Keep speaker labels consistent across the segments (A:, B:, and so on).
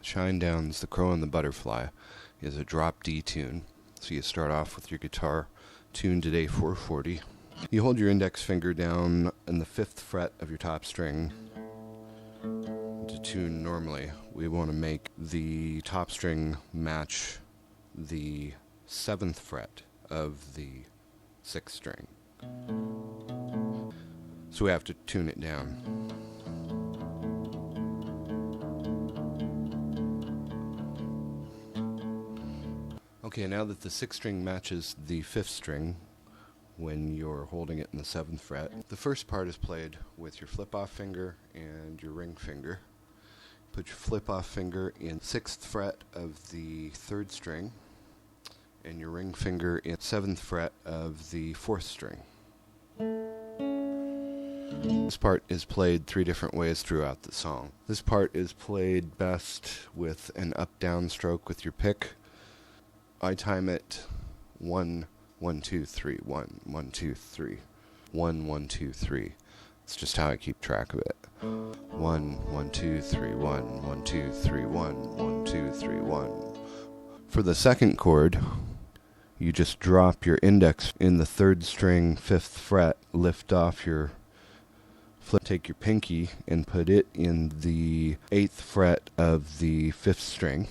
A: Shinedown's The Crow and the Butterfly is a drop D tune. So you start off with your guitar tuned at A440. You hold your index finger down in the 5th fret of your top string to tune normally. We want to make the top string match the 7th fret of the 6th string. So we have to tune it down. Okay, now that the 6th string matches the 5th string when you're holding it in the 7th fret, the first part is played with your flip-off finger and your ring finger. Put your flip-off finger in 6th fret of the 3rd string and your ring finger in 7th fret of the 4th string. This part is played 3 different ways throughout the song. This part is played best with an up-down stroke with your pick. I time it 1, 1, 2, 3, 1, 1, 2, 3, 1, 1, 2, 3. It's just how I keep track of it. 1, 1, 2, 3, 1, 1, 2, 3, 1, 1, 2, 3, 1. For the second chord, you just drop your index in the 3rd string, 5th fret, lift off your flip, take your pinky and put it in the 8th fret of the 5th string.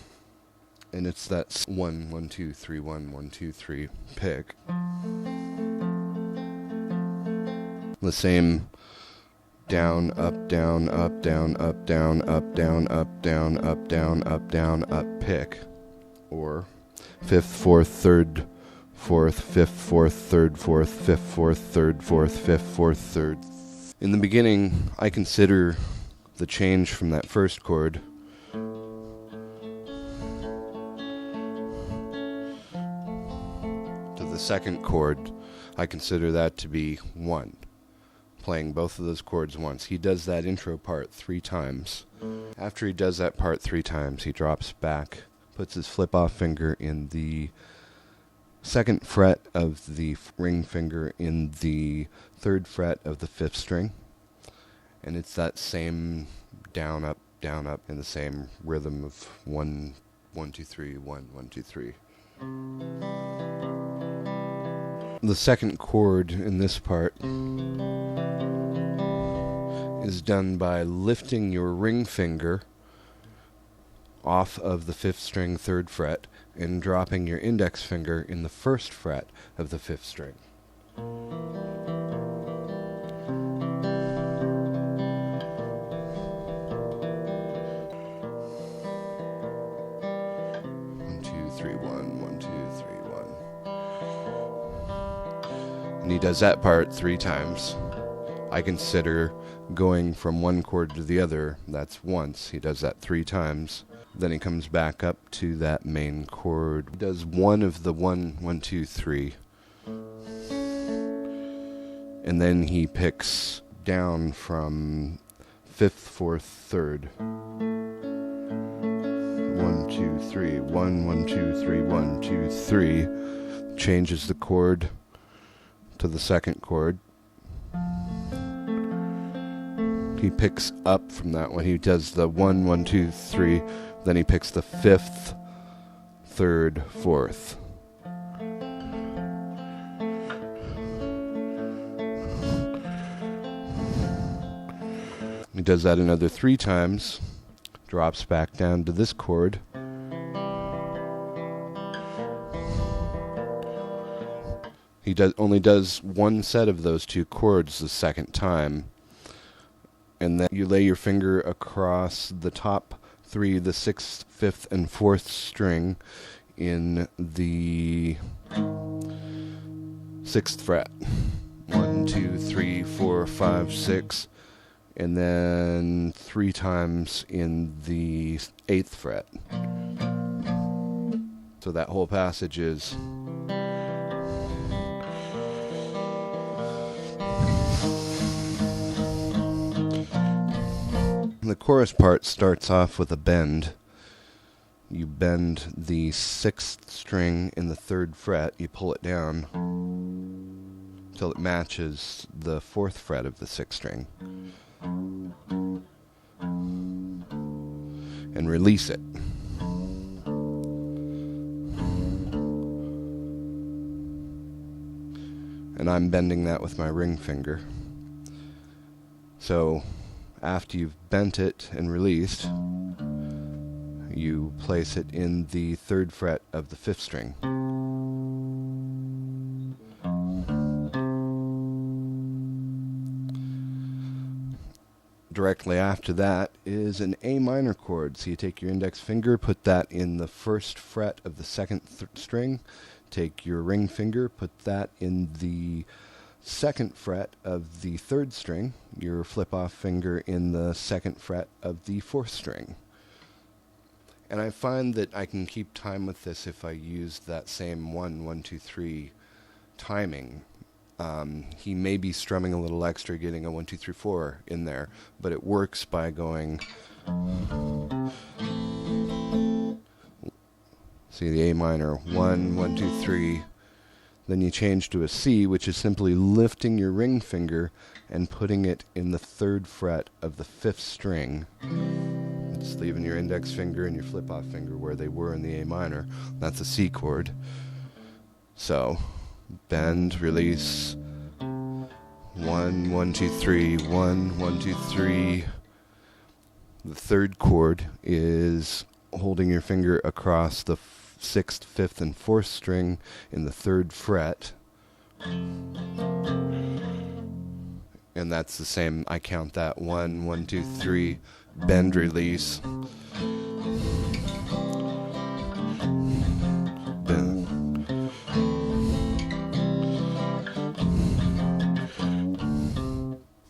A: And it's that 1, 1, 2, 3, 1, 1, 2, 3 pick. The same down, up, down, up, down, up, down, up, down, up, down, up, down, up, down, up pick. Or 5th, 4th, 3rd, 4th, 5th, 4th, 3rd, 4th, 5th, 4th, 3rd, 4th, 5th, 4th, 3rd. In the beginning, I consider the change from that first chord to the second chord. I consider that to be 1. Playing both of those chords once. He does that intro part 3 times. After he does that part 3 times, he drops back, puts his flip-off finger in the 2nd fret of the ring finger in the 3rd fret of the 5th string. And it's that same down, up, in the same rhythm of 1, 1, 2, 3, 1, 1, 2, 3. The second chord in this part is done by lifting your ring finger off of the 5th string 3rd fret and dropping your index finger in the 1st fret of the 5th string. 3, 1, 1, 2, 3, 1. And he does that part 3 times. I consider going from one chord to the other, that's once. He does that 3 times. Then he comes back up to that main chord. He does one of the 1, 1, 2, 3. And then he picks down from 5th, 4th, 3rd. 1, 2, 3, 1, 1, 2, 3, 1, 2, 3. Changes the chord to the second chord. He picks up from that one. He does the 1, 1, 2, 3. Then he picks the 5th, 3rd, 4th. He does that another 3 times. Drops back down to this chord. He only does one set of those 2 chords the second time. And then you lay your finger across the top 3, the 6th, 5th, and 4th string in the 6th fret. 1, 2, 3, 4, 5, 6. And then 3 times in the 8th fret. So that whole passage is the chorus part starts off with a bend. You bend the 6th string in the 3rd fret, you pull it down till it matches the 4th fret of the 6th string. and release it. And I'm bending that with my ring finger. So after you've bent it and released, you place it in the 3rd fret of the 5th string. Directly after that is an A minor chord. So you take your index finger, put that in the 1st fret of the 2nd string, take your ring finger, put that in the 2nd fret of the 3rd string, your flip-off finger in the 2nd fret of the 4th string. And I find that I can keep time with this if I use that same 1, 1, 2, 3 timing. He may be strumming a little extra, getting a 1, 2, 3, 4 in there, but it works by going. See the A minor, 1, 1, 2, 3. Then you change to a C, which is simply lifting your ring finger and putting it in the 3rd fret of the 5th string. It's leaving your index finger and your flip-off finger where they were in the A minor. That's a C chord. So, bend, release, 1, 1, 2, 3, 1, 1, 2, 3. The 3rd chord is holding your finger across the 6th, 5th, and 4th string in the 3rd fret. And that's the same, I count that 1, 1, 2, 3, bend, release.